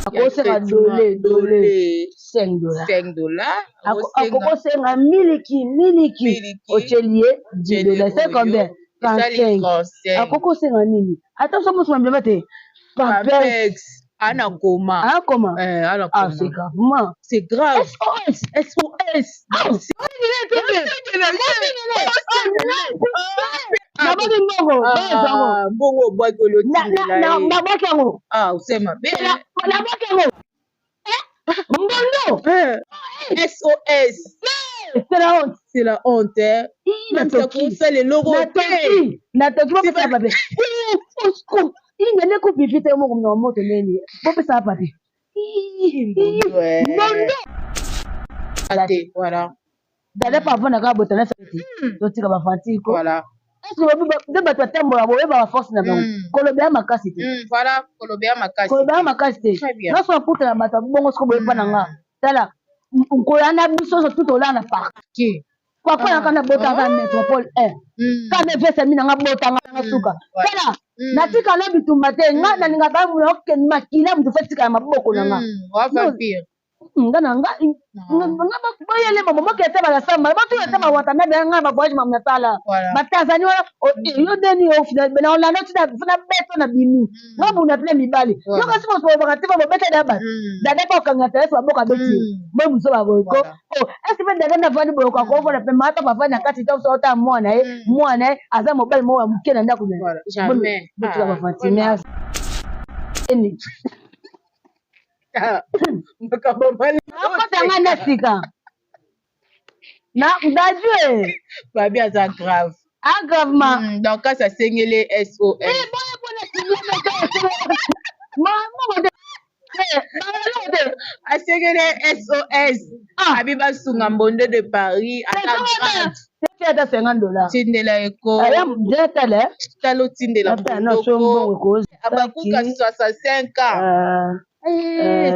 akosenga dole 5 dollars. 5 dollars. Akosenga miliki ochelie 10 dollars. C'est combien? 35. Akosenga nini? Attends, ça me semble bien te. Pampex. Ana koma. Ah, c'est grave. C'est grave. SOS. Bongo boy que le ah, c'est ma belle. SOS. C'est la honte. Même si on fait les logos. Voilà. D'aller pas voir la botana ça dit ka ba fanti ko voilà est-ce que ba ba tembola bo ba force na bango kolobea makasi te voilà kolobea makasi très bien na so puta na bata bongo sko bo pa na nga tala nkoyana biso so tout olana parki papa na kana botanga métropole 1 kana vese mina nga botanga nga suka tala natika na bitumba te nga na ninga ba mu ke makila mtu fetika maboko na nga wa vampire ngana nga boyele mama mokete ba samba ba tu tama watana be nga ba boje mamna tala ba Tanzania yo deni yo fina bena on la note da fina beto na bimi nga bu na ple mibali yo kasi mo so ba tiva mo beta da ba dada pa kanga tele so boka beti mo muso ba ko est-ce que dada na vani bo ko fo na pe mata ba vani kati to so ta mwana aza mobile mo wa mukena ndako jamais betu ba Fatima eni nakotanga na sika na ndajue babi aza grave gravement donc quand ça saigne les SOS asaigne les SOS abi basunga mbondo de Paris ata 50 dollars tindela eko talo tindela mbondo abakuka 65 ans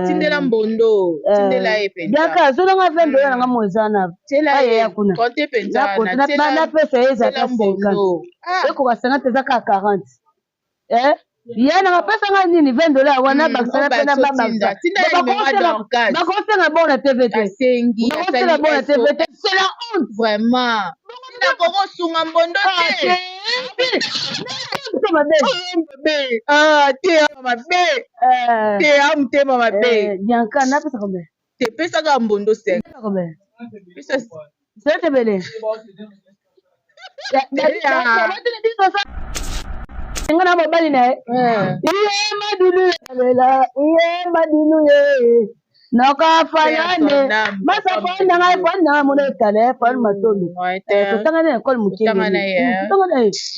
tindela mbondo tindela epe daka zonanga 20 dollars nga mozana tela ya kuna konte penza na pesa eza ka 50 eko ba 50 eza ka 40 yana pesa nga nini 20 dollars wana bakisana pena babakisa bakosenga bon na TVT bakosenga bon na TVT c'est la honte vraiment na koko sunga mbondo te amutema mabe Bianca napesa combien te pesaka mbondo 5 c'est bele ngana mobali na madinu nakafalane masapona ngai pona mona telefone matolu totanga na école mukenge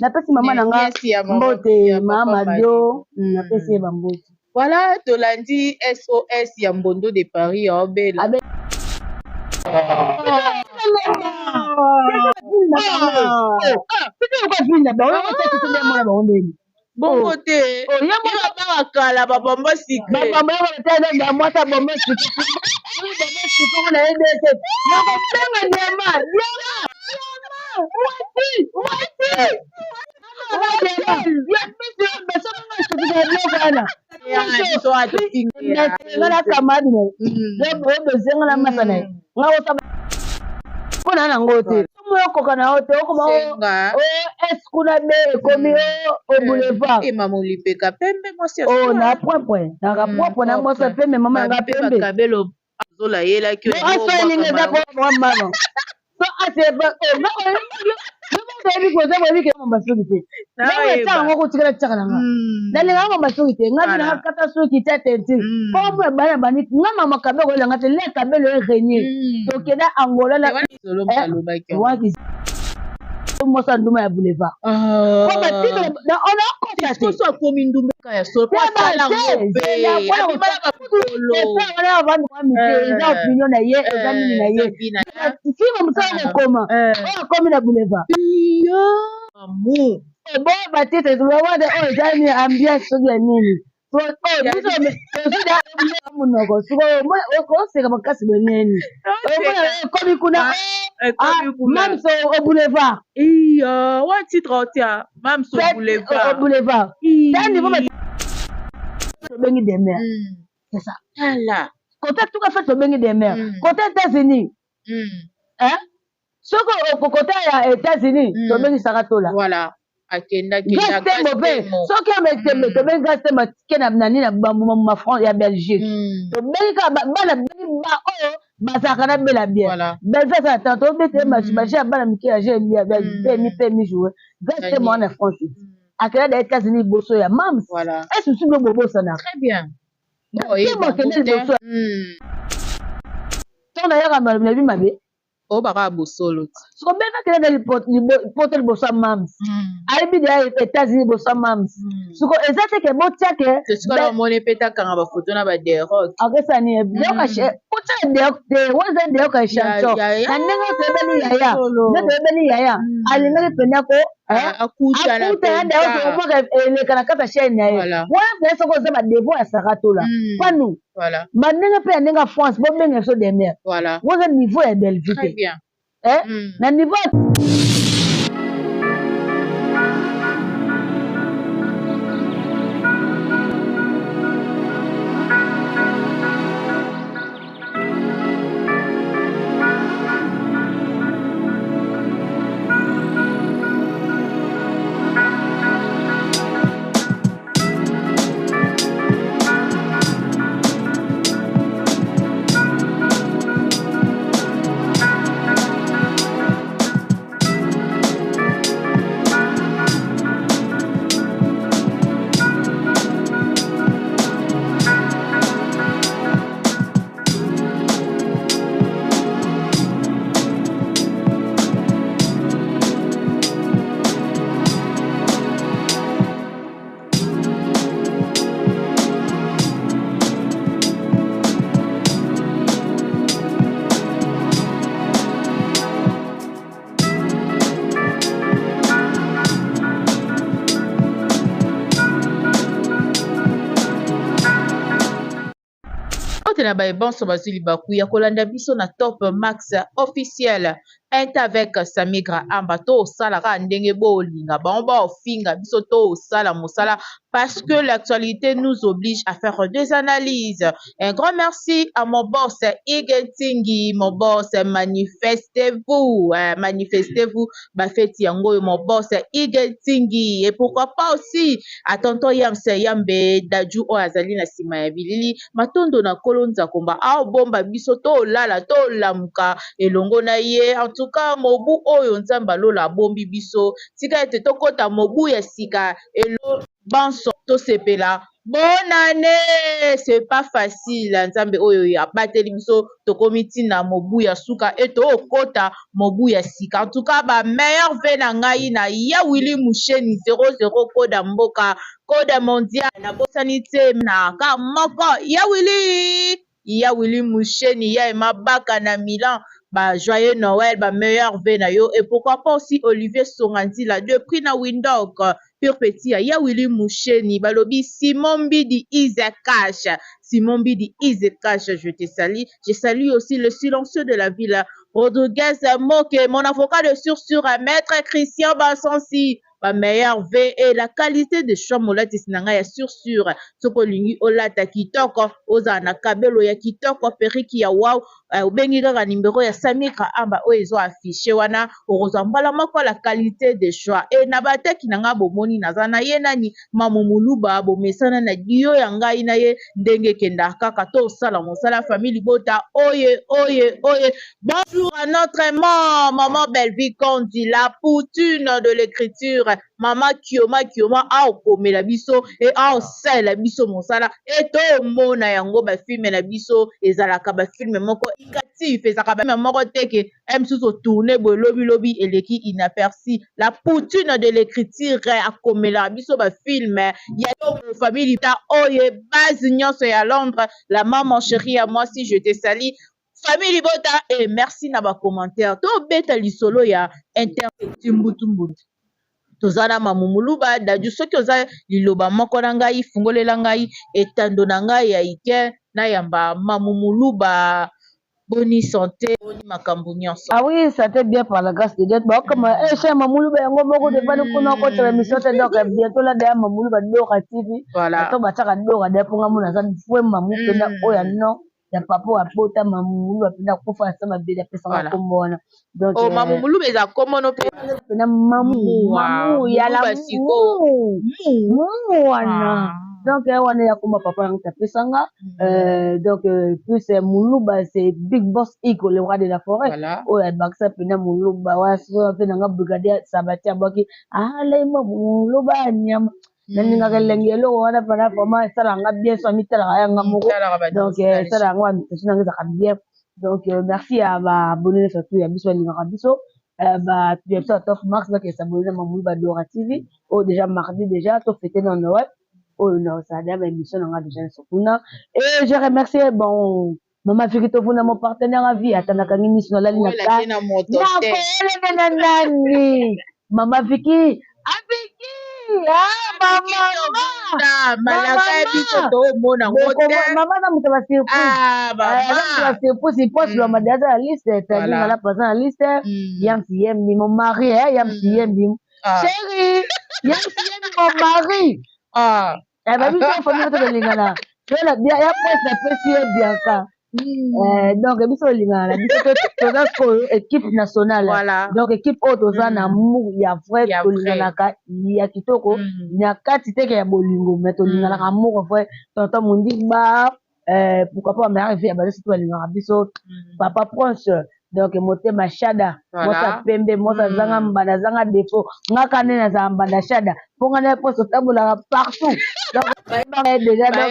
napesi mama na nga mbote mama dio napesi ba mbote voilà tolandi SOS ya mbondo de Paris obela bongo te bakala babombo sikre mwata bombo sikre na edese nakosenga nyama ngana kamadi obezenga na masana mpona nango te okoka na yo te okoma eskuna be ekomi o boulevard emamolipeka pembe mwasi na point naka point na mwasi pembe mama yanga pembe kabelo azola yelaki osoelinga eza po mama so asebi koza bolike mamba soki te naetaka ngo kotikala titaka na nga nalinga mamba soki te nga bina kata soki te tenti po mpo bana baniki nga mama kabelo elanga te le kabelo erenie tokenda angola na mosa nduma ya boulevard soso akomi ndumbeka ya eza opinion na ye eza nini na ye sima mosala kokoma oyo akomi na boulevard boyo batite tulawade oyo eza nini ambiance soki ya nini munoko okoseka makasi bweneni ekomi kuna mamso au boulevard wa titre otia mamso au boulevard tandi bo bengi demer C'est ça. Voilà. Côté tout à fait to bengi des mères. Côté États-Unis. Hein? Ce que côté États-Unis, to bengi saratola. Voilà. Akenda Gastem mauvais. Ce qui me to bengi gastem matike na nani na ma France ya Belgique. To bengi ka bana bengi ba oyo bazaka na bela bien. Belgique ça tantôt bete match bana miki ya j'ai bien mi jouer. Gastem moi en France. Akela des États-Unis bosso ya mams. Voilà. Est-ce que tu veux bobo ça na? Très bien. Bon, on a eu un mabe. Oh, baka bosolo. So combien que les porter bossa mams. Aibi des États-Unis bossa mams. So exact que bon tia que. C'est ce qu'on a peta quand ba photo na ba de rock. Ok ça ni bien caché. Pourtant de what's the ka chancho. Nanga tebeli yaya. Ne tebeli yaya. Alinga penya ko akuta na le kanakata chaîne yaye. Wana pesa ko za ba devo ya sarato la. Panu. Voilà. Manenga pe ndenga France bo benga so de mer. Voilà. What's the niveau ya Belgique. Très bien. Na niveau na ba bonso bazili bakuya kolanda biso na Top Max officiel Inter avec Samigra Ambato salara ndenge bolinga ba ofinga biso to sala mosala parce que l'actualité nous oblige à faire des analyses. Un grand merci à mon boss Igentingi, mon boss manifestez-vous, ba feti yango mon boss Igentingi et pourquoi pas aussi à tonton Yamse Yambe Daju o azali na sima ya bilili matondo na kolonza komba a bomba biso to lala to lamuka elongo na ye en tout cas mobu oyo nzamba lola bombi biso tika ete tokota mobu ya sika elo banso to sepela bonne année c'est pas facile nzambe oyo ya bateli biso tokomiti na mobu ya suka eto okota mobu ya sika en tout cas ba meilleur ve na ngai na ya Willy Musheni 00 koda mboka code mondial na bosani te na ka moko ya Willy Musheni ya mabaka na Milan ba joyeux Noël ba meilleur ve na yo et pourquoi pas aussi Olivier Songandila depuis na Windhoek pure petit ya Willy Musheni balobi Simon Bidi Izekash je te salue. Je salue aussi le silencieux de la ville Rodriguez Moke, mon avocat de sur maître Christian Bassansi. Ma meilleure V et la qualité de choix molati sinanga ya sur soko lingi olata kitoko ozana kabelo ya kitoko periki ya wow ubengi kaka numéro ya Samigra Amba o ezo affiché wana ozambala mako la qualité de choix et na bateki nanga bomoni nazana ye nani mamumuluba bomesana na dio ya ngai na ye ndenge kenda kaka to sala mosala famille bota oye bonjour à notre maman Belvie Kondi la poutune de l'écriture Mama Kioma a okomela biso et a osala biso mosala et to mona yango ba film na biso ezalaka ba film moko ikatif ezaka ba moko teke emsuso tourner bo lobi eleki inaperçu la poutine de l'écriture akomela biso ba film ya famille ta oye base nyonso ya Londres la maman chérie à moi si je te salue famille bota et merci na ba commentaire to beta lisolo ya internet mbutumbu tozana mamumuluba daju soki oza liloba moko na ngai fungolela ngai etando na ngai ya ike na yamba mamumuluba Boni santé, boni makambo nyonso. Ah oui, ça était bien par la grâce de Dieu. Bon, comme cher Mamoulou, ben, on va de pas nous contre l'émission, donc bientôt là, derrière Mamoulou, va Dora TV. Voilà. Attends, bah, ça va Dora, derrière pour Mamoulou, ça fouet Mamou, pena, oh, ya non. Ya papa wa pota Mamoulou, va pena, pour faire ça, ma belle, personne comme moi. Donc, oh, Mamoulou, mais à comment on peut. Pena, Mamou, ya la Mou, wana. Donc, on est à comme papa, on t'a fait ça, donc, plus c'est Moulouba, c'est Big Boss Iko, le roi de la forêt. Voilà. Oh, elle baksa pena Moulouba, ouais, ça fait un brigadier, ça va tiens, baki. Ah, là, Moulouba, nyam. Naninga kelengelo, wana pana format, ça l'a bien, ça mis tel rien, ngamouro. Donc, ça l'a roi, c'est une bien. Donc, merci à ma abonné surtout, à Bissou, à Bisso. Bah, bientôt à Top Max, là, qui s'abonne à Moulouba Dora TV. Oh, déjà, mardi, déjà, tout fêté dans Noël. Oh non, ça a déjà émission dans la déjà et je remercie bon maman Fikito Funa mon partenaire à vie atana kangi mission la lina ka na maman Fiki Afiki maman na mutaba surprise il poste le madame la liste t'as la personne la liste yam si yam ni mon mari yam si yam chérie yam si yam mon mari eh ben oui ça faut dire que lingana voilà bien ya poste spécial bien ka donc biso lingana biso to équipe nationale voilà. Donc équipe auto za na mu ya vrai to lingana ka ya kitoko na kati teke ya bolingo mais to lingana ka mu vrai tonton mundi ba pourquoi pas mais arriver ba biso to lingana biso papa proche. Donc mote mashada mota pembe mota zanga mbanda zanga défaut ngaka nena za mbanda shada ponga na poste tabola partout. Donc déjà donc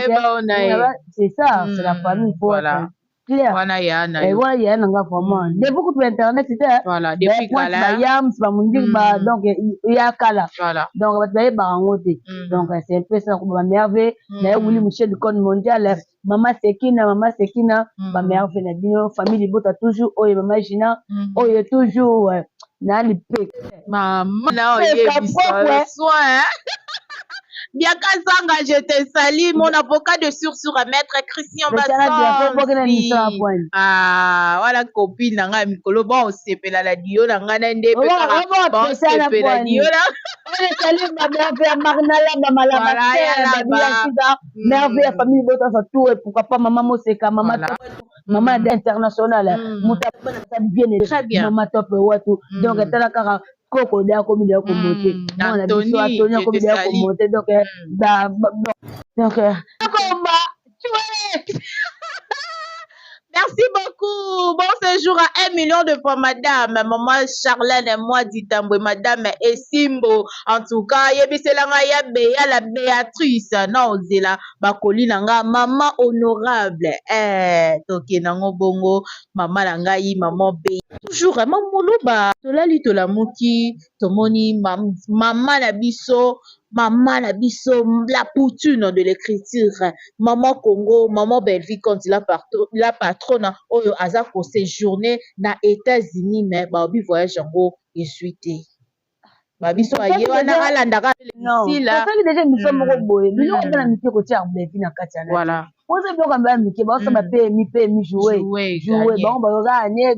c'est ça c'est la famille voilà clair wana yana et voilà yana nga vraiment de beaucoup sur internet c'était voilà depuis kala yam ba mundi ba donc ya kala voilà donc ba ba ngote donc c'est un peu ça ko ba merveille na wuli monsieur du code mondial Maman Sekina, ma mère fait la dîner, famille bota toujours, oh, maman Gina, oh, toujours, nani pe. Maman, na soin. Bien Kazanga, je te salue, mon avocat de sur maître Christian Basson. Ah, voilà copine nanga mikolo bon sepe la dio nanga na ndé pe kara bon sepe la dio là. On salue ma mère faire Magnala Bamala Bamala mère famille bota ça tout et pourquoi pas maman Moseka maman internationale muta bien maman top watu donc tala kara Coco da comme da comme monter on a dit soit Antonio comme da comme monter donc merci beaucoup. Bon séjour à 1 million de fois, madame. Maman Charlène et moi, dit madame Esimbo. En tout cas, la Béatrice. Non, Zela, Bakoli Nanga, maman honorable. Toki Nango Bongo, maman Langaï, maman B. Toujours, maman Moloba. Tolali Tolamuki, Tomoni, maman Nabiso. Maman Nabiso, la poutune de l'écriture. Maman Congo, maman Belgique, quand la patronne, oyo aza ko séjourner na États-Unis, mais babi voyage yango esuité. Babi so aye wana alandaka ici là. Ça déjà nous sommes boye. Nous on a mis ko tia Belgique na katiana. Voilà. On se bloque en bas miki, ba so ba PMI jouer. Bon ba gagner.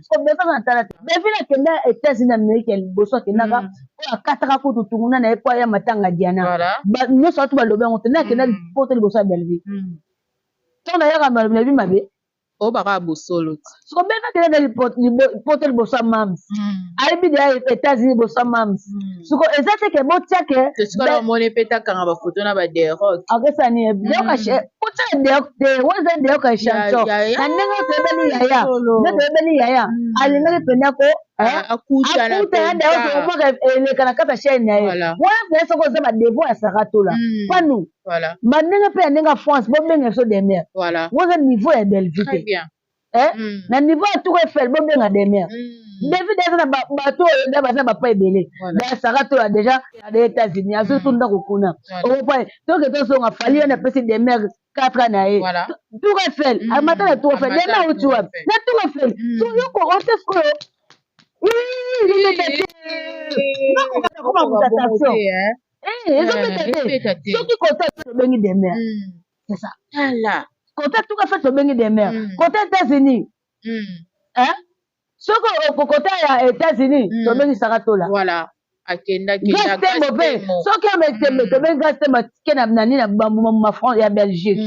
So be fa na Belgique kenda États-Unis Amérique boso kenaka o akataka ko tutunguna na ekwa ya matanga diana. Ba nous sortu ba lobe on tena kenda porter boso à Belgique. Tant d'ailleurs à Belgique mabe. O baka bosolo. So be fa kenda porter boso à Mams. Aibi des États-Unis boso Mams. So exacte ke bo tiake. C'est ce qu'on monnaie peta kanga ba photo na ba derok. Akesa ni bien caché. Pota de waza de ka chancho. Na ndenge tebeni yaya. Ne tebeni yaya. Alinga penda ko akuta na penda. Ko ele kana kata chaîne na ye. Wa pesa ko za ba devoir ya sarato la. Panu. Voilà. Mandenge pe ndenge France bo benga so de mer. Voilà. Waza niveau ya Belgique. Très bien. Na niveau ya Tour Eiffel bo benga de mer. David est na bateau da basa ba pa ebele. Da sarato la déjà des États-Unis, surtout ndako kuna. O pa donc to so nga fali na pesi de mer 4 ans na ye. Tour Eiffel, a matin la Tour Eiffel, na utu wa. Na Tour Eiffel. So yo ko on te ko. C'est ça. C'est ça. Voilà. Côté tout à fait tobengi des mers. Côté États-Unis. Hein? Ce que côté États-Unis, tobengi Saratola. Voilà. Akenda kenda gastembo. Soki ametembe tobengi gastembo kena nani na ma France ya Belgique.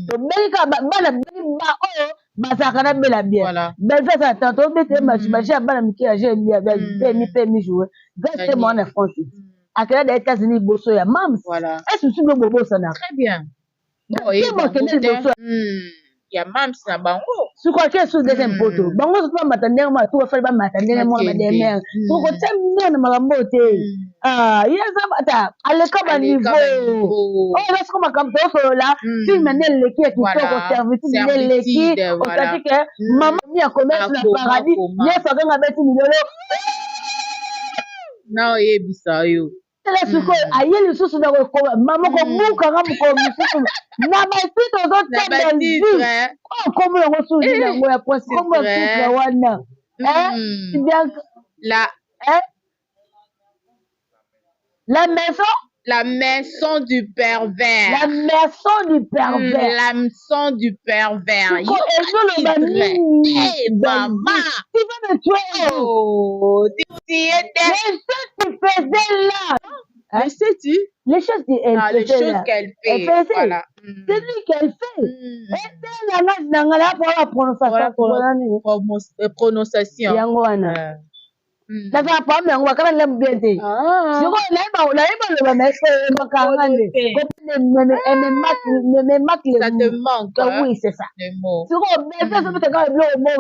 Tobengi ka bana ba oyo bazaka na bela bien. Belgique ça tantôt bete match ya bana miki ya je bien mi jouer. Gastembo en France. Akenda des États-Unis bosso ya mams. Est-ce que tu veux bobo ça na? Très bien. Bon, ya mams na bango. Su kwa ke su deuxième poto. Bango su pa matandenge ma tu fa ba matandenge mo na demer. Su ko tsemna na makambo te. Ah, yeza bata aleka ba niveau. Oh, là ce qu'on m'a comme ça là, tu menel le qui est tout au service le qui on t'a dit que maman mi a commerce le paradis, ni fa nga beti milolo. Na oyebisa yo. Là ce ko ayeli susu na ko maman ko buka nga ko mususu. Na ba titre zo tebe. Oh, comme on reçoit na ngo ya poste comme titre wana. Bien la maison du pervers. La maison du pervers. La maison du pervers. Hey, maman. Tu vas me tuer. Oh, tu étais. Mais ce que tu faisais là. Mais sais-tu? Les choses qu'elle fait. Voilà. C'est lui qu'elle fait. Et prononciation. La femme yango akala le mbete. Siko la ba messe makangande. Ça te manque. Oui, c'est ça. Siko bébé ça peut ka blo mo.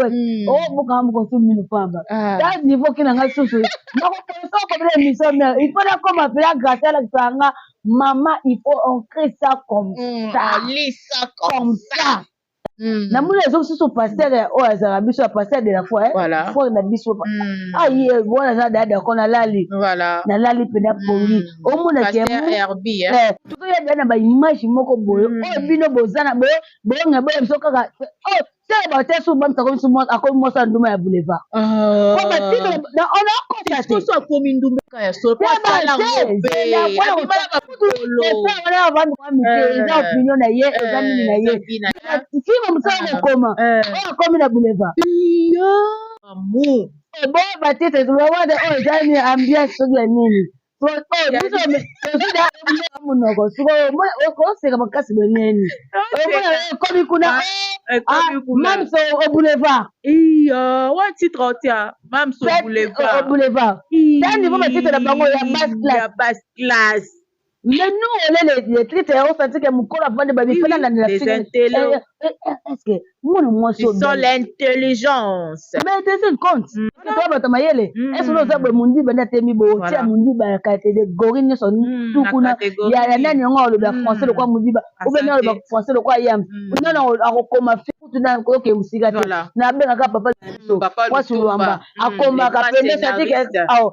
Oh buka mo ko sumi no pamba. Da niveau kina nga susu. Mako ko ko bele mission mais il faut la comme appeler grâce à la sanga. Maman, il faut ancrer ça comme ça. Lis ça comme ça. Namuna zo susu pasteur o azara biso pasteur de la foi foi na biso ayi bona za dada kona lali na lali pena pongi o mona ke Herbie tuko ya bana ba image moko boyo o bino bozana boyo nga boyo biso kaka oh c'est ba tesu bam ta comme sumo akomi mosa nduma ya boulevard ko ba titre na on a constaté so akomi nduma ka ya so pas la robe ya wala ba polo wala ba ndu na opinion na ye ezamini na ye msana koma komi na boulevard amour bon batete tunaona jani ambiance sogla nini biso tosuda munoko siko okoseka makasi bweneni komi kuna mamso au boulevard wa titre otia mamso au boulevard tani bo batete na bango ya basse classe. Mais nous, les titres, on fait que mon corps avant de baby fait la est-ce que moi c'est l'intelligence. Mais c'est un compte. Toi ba tamayele. Est-ce que nous avons mundi bana temi bo tia mundi ba catégorie ne son tout kuna ya nani ngo le français le quoi mundi ba ou bien le français le quoi yam. Non akoma fitu na ko ke musika na benga ka papa kwa sulwamba akoma ka pende satike au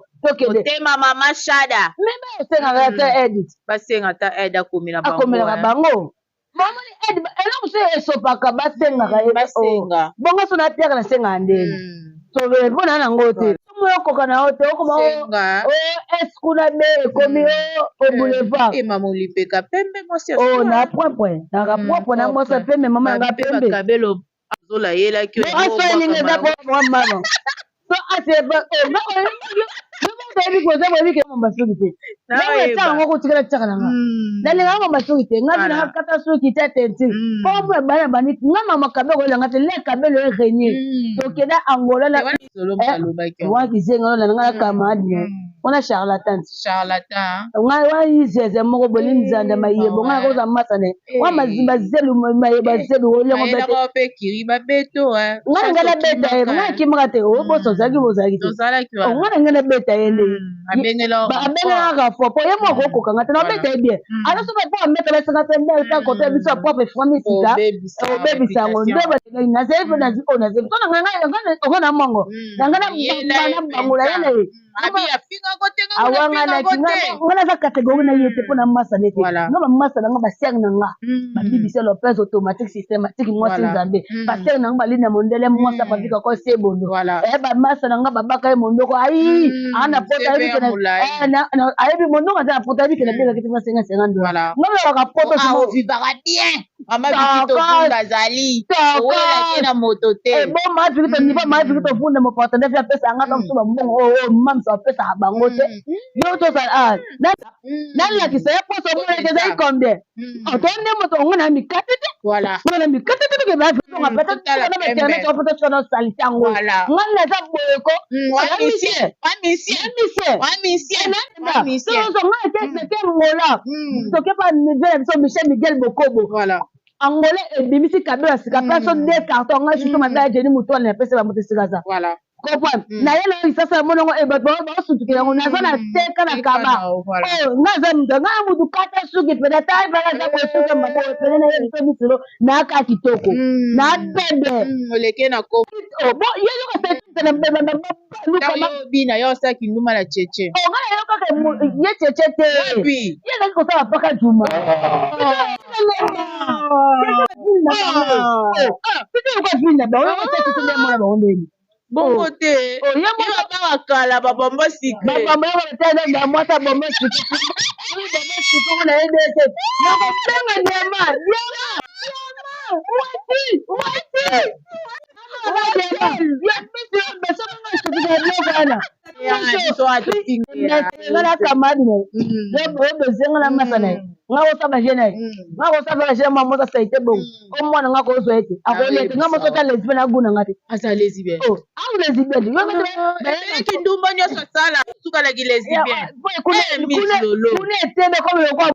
tema mama shada mais c'est un edit basenga ta aide akomela bango bango mama ni aide eloko se esopaka basenga basenga bongo so na tiaka na senga ndeni so bona na ngote moyokoka na ote okoma eskuna be ekomi au boulevard mama olipeka pembe mwasi na point na ka point na mwasi pembe mama nga pembe kabelo azola yela ki mama so ate ba ko zama ni ke mamba sugite na ta ngo ko tikala tikala nga dali nga mamba sugite nga na kata sugite tenti ko mo bana bani nga mama kabe ko nga te le kabe le renye to keda angola la wa kizenga na nga kama adne ona charlatan nga wa yizeze moko bolini zanda maye bonga ko za masane wa mazimba zelu maye bazelu ole ngo bete ko pe kiri ba beto nga ngala beta nga kimaka te o bo so zaki nga ngala beta yende abengela ka fo po yemo ko ko kanga tena beta bien alors so ba mettre la sanga tenda ta côté biso propre famille sika o baby sango ndeba na zefu na ziko na zefu tona nga na mongo nga na bana bangula yele abi afinga côté awanga na kinga ngana za catégorie na yete pona massa nete ngaba massa nga ba ser na nga ba bibisa Lopez automatique systématique moi sin zambe ba ser na nga lina mondele moi sa pavika ko sebondo ba massa na nga ba baka mondoko ai ana pota biso na ayebi mondoko za pota biso na beka kitima 50 dollars ngaba ba poto so vivara bien mama bikito funda zali wela kina moto te bon ma bikito ni ba ma bikito funda mo pota na pesa nga ka suba mbongo mam sa pesa bango te yo to sa nan la ki sa poso mo ke za combien otonde mo to ngona mikate te ngona mikate te ke ba to nga peta na ba tena to pota to sali tango ngana za boyeko wa misie so nga ke ngola to ke pa nivel so Michel Bokobo angole ebimisi kabela sika place de carton nga surtout madame Jenny Muto na pesa ba moto sika za comprendre na ye na sasa monongo bato basutukela ngo naza na teka na kaba ngaza nga mutu kata suki pena tai bala za kosuka mako pena na ye so misilo na ka kitoko na bebe oleke na ko bo ye yo ka tete na bebe na luka ma bina yo sa kinduma na cheche nga yo ka ye cheche te ye na ko sa paka juma bongo te yo banga kala babamba sikre babamba yo tena na mwata bomba sikre bomba sikre na edete na kopenga nyama ngana kamadi ne bo zenga na masana ngawo saba jena ngawo saba jena mama sa saite bon o mwana ngako zo ete akolete ngamo tota lesbian na guna ngati asa lesbian au lesbian yo ngata kindumba nyoso sala suka la lesbian kuna tebe ko yo kwa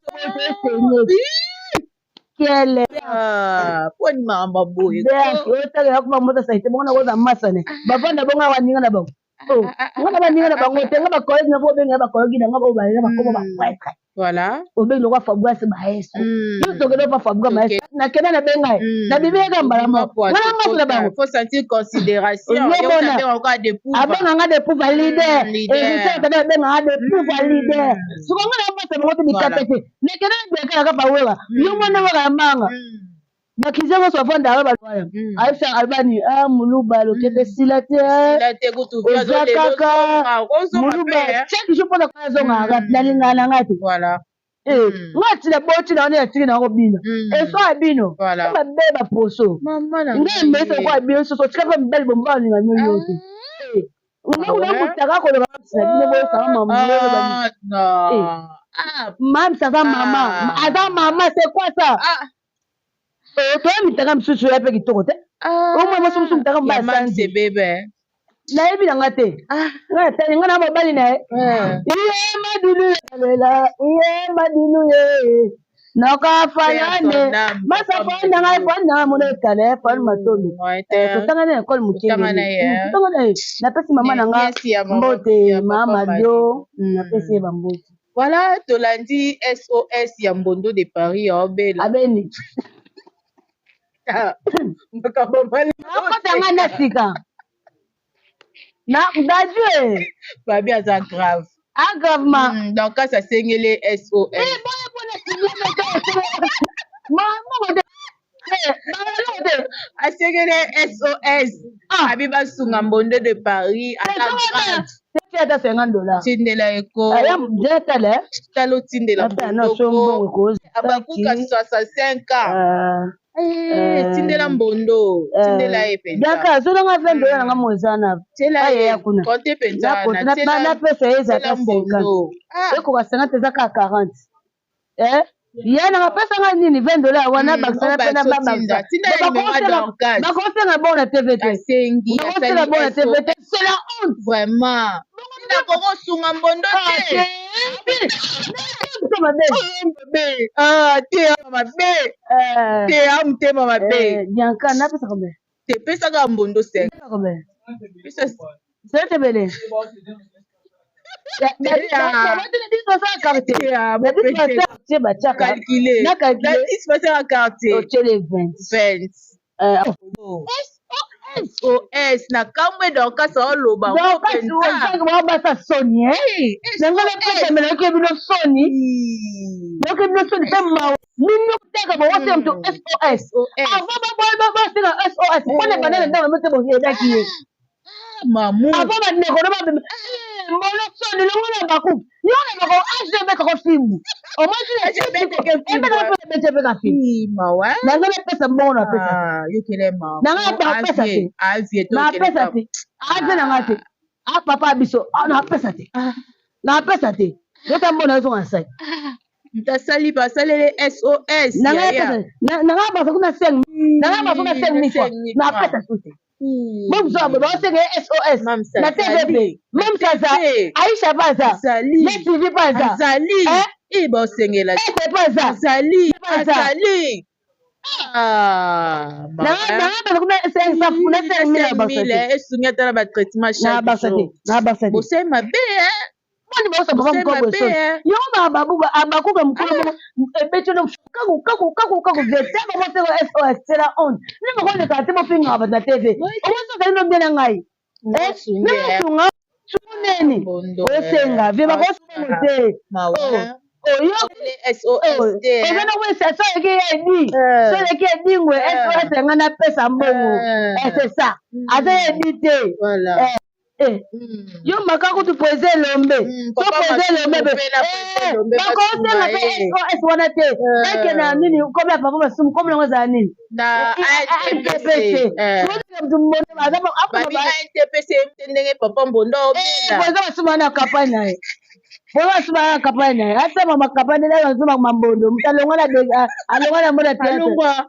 kele poni mamba boye yo tele yakuma mota saite bona ko za masana bavanda bonga waninga na bongo ngaba baninga na bango te ngaba collègue na bo benga ba collègue na ngaba ba ba ko ba kweka voilà obe lo kwa fabwa se maestro yo to ke pa fabwa maestro na kena na benga na bibi ga mbala mo ngana ngaba bango faut sentir considération yo ka benga ko de pouvoir abenga nga de pouvoir leader et c'est que benga nga de pouvoir leader suko ngana mbasa mo to bikatete na kena na benga ka pa wewa yo mona wa manga bakizango sofanda abalwaya aisha albani muluba lokete silate kutu ozakaka muluba chaque jour pona kwa zonga nalingana ngati voilà ngati na boti na one atiki na ngobina eso abino ba beba poso ngai mbese kwa bino so tika pa mbele bomba ni nganyo yote una mutaka ko ba na bino bo sama mambo ba mam ça va maman ada maman c'est quoi ça toya mitaka misusu ya mpe kitoko te omwe mosi mosu mitaka mbasanje bebe nayebi nanga te nga na mobali na ye iye madinu yelela iye madinu ye nokafanyane masafondanga efondanga mona ekala efani matondo totanga na ekole mokengeli napesi mama na nga mbote mama do napesi ye bamboti voilà tolandi SOS ya Mbondo de Paris ya obela abeni nakotanga na sika dadie babi aza grave gravement donc kasi asengeli SOS asengeli SOS abi basunga Mbondo de Paris aza grave ata $50 tindela eko talo tindela Mbondo abakuka 65 ans tindela Mbondo tindela ye penza daka solonga $20 nanga mozana tela ye konte penza na pesa eza ka 50 eko ka 50 eza ka 40 ya na pesa nga nini $20 wana bakisana pena babakisa bakosenga bon na TVT bakosenga bon na TVT c'est la honte vraiment tina koko sunga Mbondo te te amutema mabe yanka napesa combien te pesaka Mbondo 5 c'est tebele SOS na kamwe donc ça oloba donc on va ça sonner nanga na pesa mena ke bino soni donc bino soni tellement nino teka ba wote mtu SOS avant ba sina SOS kone banana ndanga mete bo yedaki ye mamu avant ba ne kono ba mbona soni lo ngona baku yona bako HDB ko fimu o mo sina HDB ke fimu ebe na fimu mawa nanga na pesa mbona pesa yo kele mamu nanga ba pesa te avie to na pesa te ave na ngate a papa biso na pesa te na pesa te yo tambona zo ngasai mtasali basalele SOS nanga ba kuna seng nanga ba kuna seng mi fois na pesa te même ça ba seng SOS na TVP même ça Aisha Baza Zali mais tu pas ça Zali ba sengela c'est pas ça Zali Zali nanga ba kuna seng sa kuna seng mi ba ça esunya tala ba traitement chaque jour na ba ça bo c'est ma bé Mani ba sa papa mko so yo ba babu abaku ga mkono ebecho no kaku vete ba mo SOS c'est la honte ni mo ko le ka te mo pinga ba na TV o mo so ka no bien ngai ni mo sunga suneni o senga ve ba ko so te yo SOS te o na we sa so ke di so le ke di ngwe SOS nga na pesa mbongo c'est ça ate di te voilà yo makako tu poser lombe to poser lombe bako tenga pe SOS wana te eke na nini kobe ya papa masumu kobe nango ezala nini na ANTPC babi ANTPC ndenge papa mbondo obela eza masumu wana kampagne na ye Bola suba kapane na asema makapane na lazima mambondo alonga na moda théâtre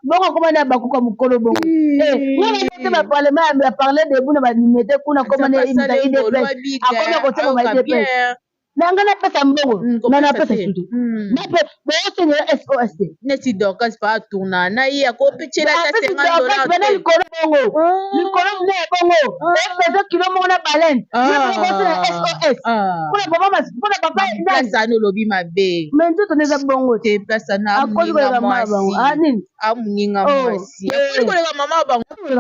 bongo koma na bakuka mukolo bongo ngona tete ba parlement ya parler de buna ba nimete kuna koma na imita IDPS akoma ko sema ba IDPS nanga na pesa mbongo na pesa tutu na pe bote ne SOS neti dokas pa tourna na iya ko pichela ta $50 bana likolo bongo likolo ne bongo pesa kilo mo na balen ni ko na SOS kuna papa place no lobi mabe mais nzoto neza bongo te place na amuninga mwasi anini amuninga mwasi akoliko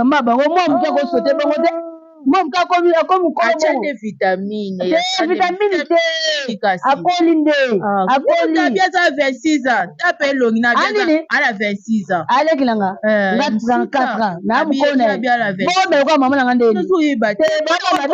mama bango mwa mtu ko sote bongo te mwa mtu akomi mukolo bongo vitamine te akoli nde akoli biasa 26 ans tape longi na biasa ala 26 ans alekilanga nga 34 ans na mukolo na bongo ko mama nanga ndeni so yiba te bongo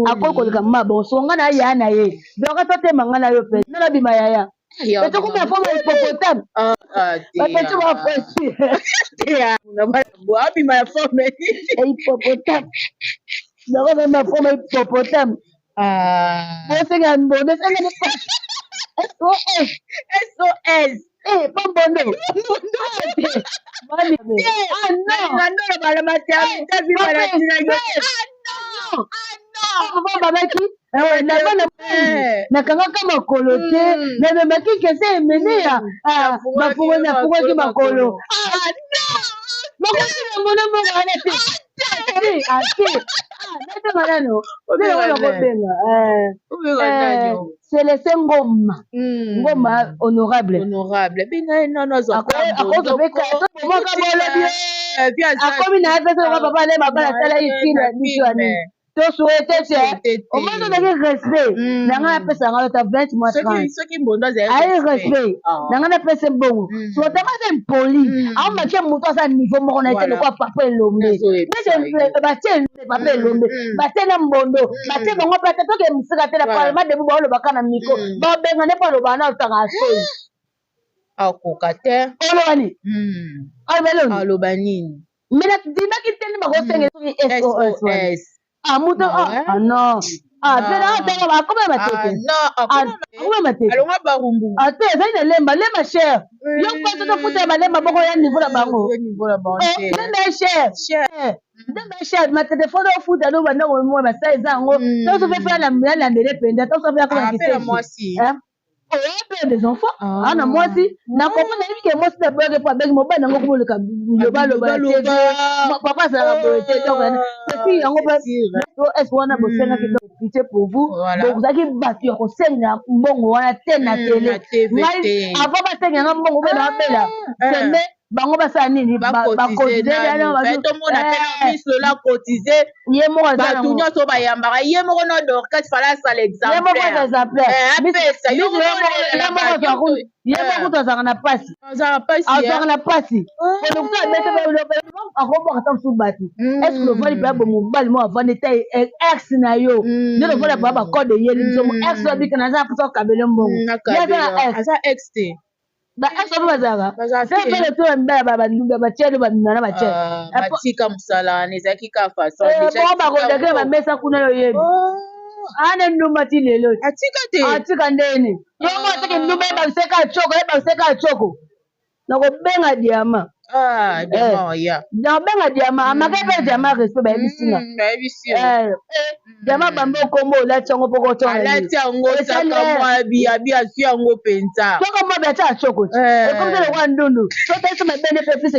akol koleka mabo songa na ya na ye donc tote mangana yo pe na bima yaya peto kuma forme hippopotame peto ba fosi na ba boa bima ya forme hippopotame donc ma forme hippopotame senga mbonde senga ne SOS pambondo mani no bala matya tabi bala tina babaki nakangaka makolo te namemaki kese emene ya bafungaki makolo makosina mona mbongo wana te natanga nano kobenga Céleste Ngoma honorable akomi na ye pesa papa ale mabala asala isila biso ya nini to souhaité te omoto ndenge respect nanga napesa yango ta 20 mois 30 aye respect nanga napesa mbongo sotama se mpoli aomake moto aza niveau moko na ete lokwa papa elombe batie papa elombe batie na mbondo batie bango mpe ate toke mosika te na parlement debu baolobaka na miko babenga nde mpo alobaka na otanga asoi akoka te olobani aloba nini mina dindaki te nde bakosengela soki SOS mutu non pena atanga akoma matete akoma matete alonga barumbu ate ezali na lemba cher yo mpasi tofuta ya balemba moko ya niveau na bango lemba cher cher ma téléphone au foot ado banda ko mo ba sai zango to so fe la la ndele penda to so fe ko appelle moi si père des enfants ana moi si na ko na que moi si da bege pa bege mo ba na ngo le ka papa ça va boiter donc puis yango ba to est wana bo senga ki donc pitié pour vous donc vous avez battu ko senga mbongo wana te na télé avant ba senga mbongo ba na bela sembe bango basala nini bakotize tomona pena miss lola cotize ye moko bato nyonso bayambaka ye moko no dorcas fala asala exemplaire ye moko tozalaka na pasi azalaka na pasi produkta akobaka ta mosusu bato estce lovali mpe abo mobali mo avandi te ex na yo nde lovali akoya bakode eyeli biso ex wabika naza mposa okabele mbongo aza ex te ex wabi bazalaka sepele to mibala batiele bamima na batiele batika mosala ezalaki ka façon bongo bakodekele bamesa kuna yo yebi ana ndumba ti lelo atika ndeni yongo atiki ndumba yebabiseka acoko nakobenga diama nakobenga diama amaka mpe diama respect bayebisinga diama bambe okombo olati yango mpo kotongalati yango saka mwa biabi azwi yango mpenza soko mwa biati acoko ti ekomisa lokwa ndundu sotaisi mabene mpe pise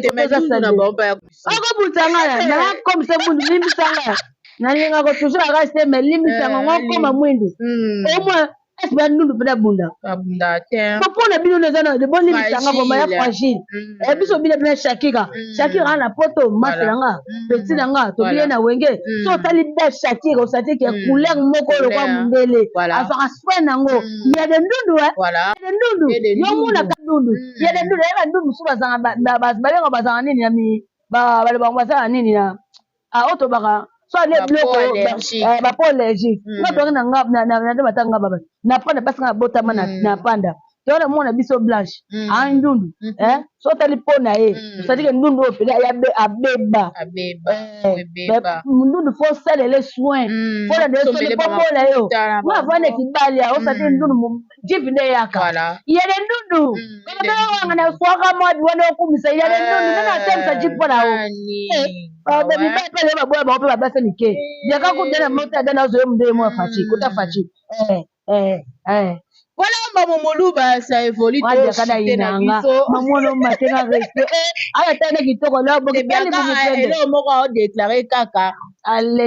okobutangana nakomisa mundu limbisanga nalingako toujours akasi me limbisanga ngo koma mwindu omwe esi bandundu mpe nabunda mpona bino eza na de bon limbisanga boma ya fragile biso bino mpena shakira aa na poto masi nanga peti nanga tobile na wenge so otali da shakira osatiki couleur moko lokwa mondele azwaka soin nango ya de ndundu yomonaka ndundu ya de ndundu yeba ndundu mosusu babenga bazanga nini nami balobango bazala nini na otobaka soit les biloko bapo allergique nga toki na batanga baba na panda basi nga botama na panda toona mona biso blanche andundu so otali mpo na ye osadike ndundu oyo pele abeba ndundu fo salele soin mpona desoli pombola yo nga avanda kibalia osatike ndundu jivi nde yaka yele ndundu kanaanga na swaka mwadi wana okumisa yele ndundu nana atemisa jivi mpona o bamibali mpe leye baboya bango mpe babasa mike biaka kudana mota adana azoye mundele mwa faci kota faci voilà maman moluba ça évolue to na biso mamono matenga respect aya tana kitoko la boke bali ele moko a déclaré kaka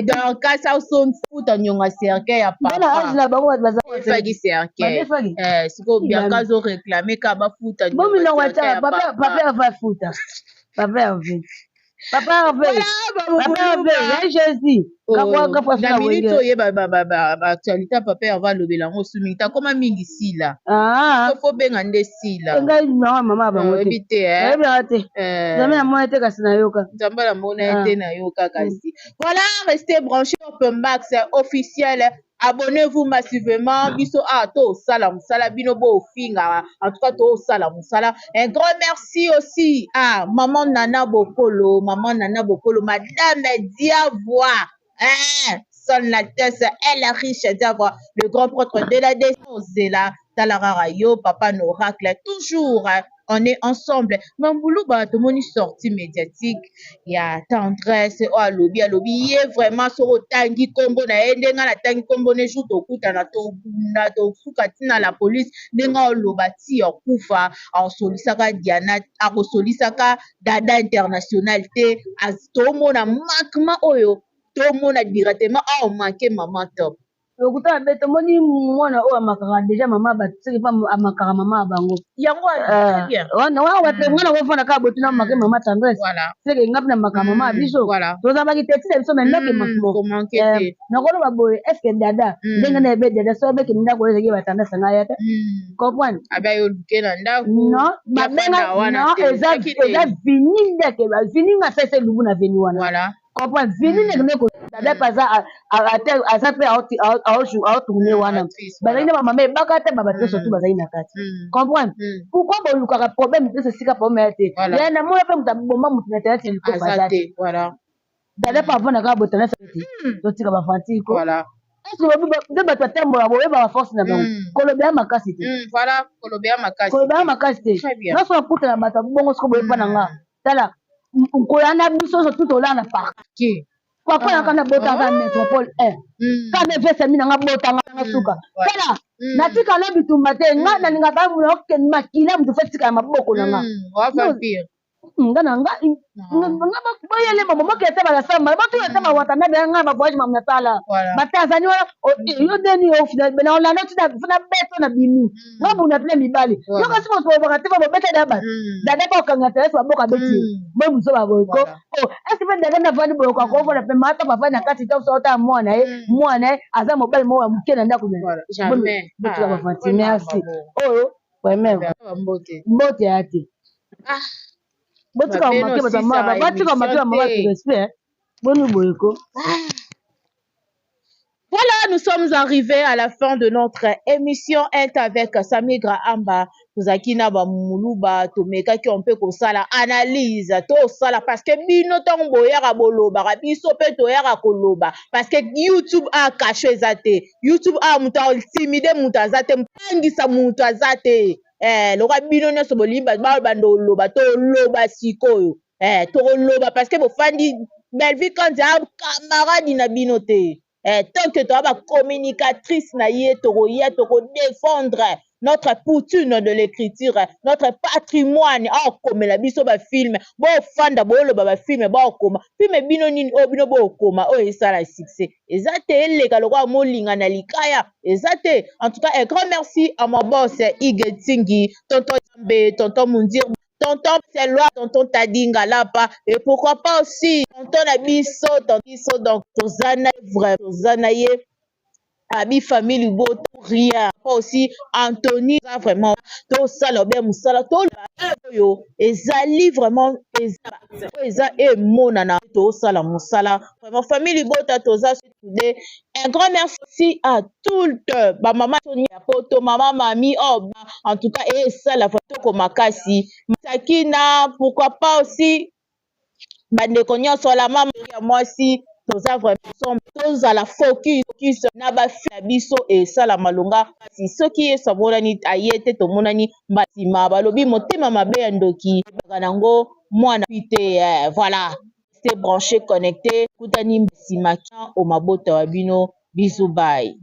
dans kasa son futa nyonga cercueil ya papa na bango faki cercueil siko biaka zo réclamer ka ba futa nyonga bomi na wata papa va futa papa Hervé ya Jésus na minute oyeba actualité papa Hervé alobela yango sumi takoma mingi sila fo benga nde sila ngai na mama bango te nzambe na mona te kasi nayoka nzambe na mona te nayoka kasi voilà restez branchés Top Max officiel. Abonnez-vous massivement. Biso to sala musala bino bo finga. En tout cas to sala musala. Un grand merci aussi à maman Nana Bokolo, madame Diavoie. Son Altesse, elle est riche d'avoir le grand prêtre de la défense là. Talarara yo, papa Noracle, toujours. On est ensemble. Mamboulou ba to moni sortie médiatique. Ya tendresse o alobi ye vraiment so tangi kombo na endenga na tangi kombo ne jour to kuta na to sukatina la police ndenga oloba ti okufa en solisaka Diana a solisaka dada international te as to mona makma oyo to mona directement a manqué maman Top. Okuta be to moni mwana o amakaka déjà mama ba tsiki pa amakaka mama bango yango très bien wana wa te mwana ko fona ka botina make mama tendresse voilà c'est que ngapna maka mama biso to za baki teti biso maintenant que makmo na ko ba boy est-ce que dada ndenga na be dada so be ke ndako ko yeke batanda sanga yata comprendre abayo luke na ndako non ba benga non eza fini ndeke ba fini nga sese lubu na veni wana voilà comprendre fini ndeke ko dada paza aza pe a tourner wana bazali na mama ebaka te baba te surtout bazali na kati comprendre pourquoi bolukaka problème te sika problème te ya na moyo pe mutabomba mutu na tete liko bazate voilà dada pa vona ka botana sati to tika ba fanti ko voilà est-ce que de bato tembola boye ba force na bango kolobea makasi te voilà kolobea makasi te na so puta na bato bongo siko boye pa na nga tala kolanda biso surtout tolanda parquet kwakola kana botanga métropole 1 kana vese mina nga botanga nga suka tala natika na bitumba te nga nalinga ba muna okende makila mutu fe tika ya maboko na nga nga na nga boyele mama mokete balasamba batu ete bawata na be nga ba voyage mamna tala batanzania yo deni yo na olanda tina funa beto na bimi nga buna tele mibali yo kasi moto bakati ba beta da ba dada ba kanga tele fa boka beti bo muso ba boyko est-ce que dada na vandi boyko ko fona pe mata ba vandi na kati to so ta mwana aza mobile mo wa mukena ndako na jamais botu ba fanti merci vraiment mbote ate botika omake batika omake bamama respect boni boyeko. Voilà, nous sommes arrivés à la fin de notre émission Est avec Samigra Amba. Tozakina ba muluba tomeka ki on peut ko sala analyse to sala parce que bino tombo yaka boloba biso pe to yaka koloba parce que YouTube a caché zate YouTube a muta intimidé muta zate mutangisa muta zate loka bino nyoso bolimba ba bando loba to loba sikoyo to loba parce que bo fandi belle vie quand ya camarade na bino te. Tant que tu as ma communicatrice, tu défendre notre coutume de l'écriture, notre patrimoine. Oh, comme la biso ba film, bon fanda bolo ba film, bon comme film bino nini obino bo koma, oh et ça la succès. Ezate les galora molinga na likaya. Ezate. En tout cas, un grand merci à mon boss Ige Tingi, tonton Yambe, tonton Mundir. Tonton c'est loi, tonton Tadinga Lapa, et pourquoi pas aussi tonton Abisso, donc Tozana vrai, Tozana ye, Abi famille beau rien, pas aussi Anthony vraiment, to sala bien musala, to yo, ezali vraiment eza et monana, to sala musala, vraiment famille beau toza today. Un grand merci aussi à tout ba maman Sonia Poto, maman Mami, oh, en tout cas, et ça la photo comme Makasi, Sakina, pourquoi pas aussi, bande konyo sur la maman, moi aussi, toza vraiment, toza la focus, na ba biso et ça la malonga, si ce qui est saborani, ayete, to monani, batima, balobi, motema mabe ndoki, baganango, moi na pite, voilà. Branché, connecté, Koutani Simaki, au Mabota Wabino, bisous, bye.